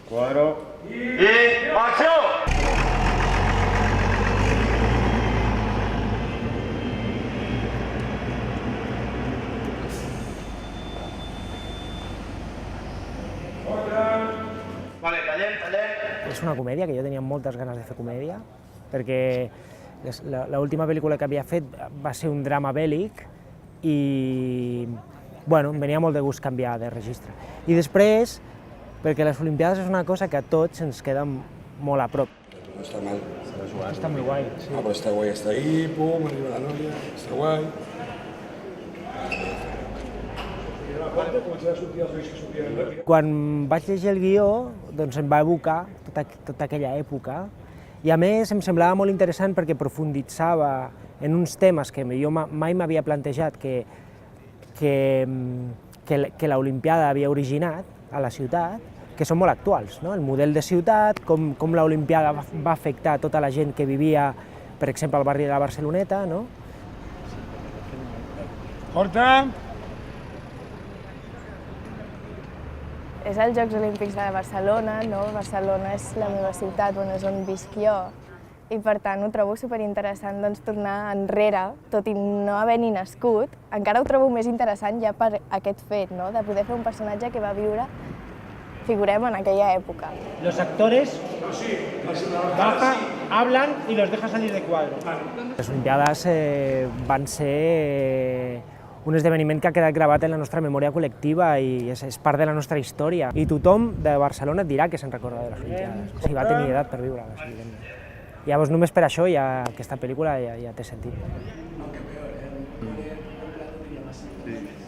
Cuadro. Y acción. Vale, tallem. És una comèdia que jo tenia moltes ganes de fer comèdia, perquè l'última pel·lícula que havia fet va ser un drama bèl·lic i bueno, em venia molt de gust canviar de registre. I després, perquè les Olimpiades és una cosa que a tots ens queda molt a prop. No está mal. Està molt guai, sí. Ah, pues está guay, está ahí, pum, arriba la novia, está guay. Quan vaig llegir el guió, doncs em va evocar tota aquella època i a més em semblava molt interessant perquè profunditzava en uns temes que jo mai m'havia plantejat que l'Olimpiada havia originat a la ciutat, que són molt actuals, no? El model de ciutat, com l'Olimpiada va afectar tota la gent que vivia, per exemple, al barri de la Barceloneta, no? Horta! És els Jocs Olímpics de Barcelona, no? Barcelona és la meva ciutat, on és on visc jo, i per tant ho trobo superinteressant doncs, tornar enrere, tot i no haver-hi nascut. Encara ho trobo més interessant ja per aquest fet, no? De poder fer un personatge que va viure, figurem, en aquella època. Los actores bajan, hablan y los deja salir de cuadro. Les Olimpiades van ser un esdeveniment que ha quedat gravat en la nostra memòria col·lectiva i és part de la nostra història. I tothom de Barcelona et dirà que se'n recorda de les Olimpiades, si va tenir edat per viure-les, evidentment. Llavors només per això aquesta pel·lícula ja té sentit. Sí.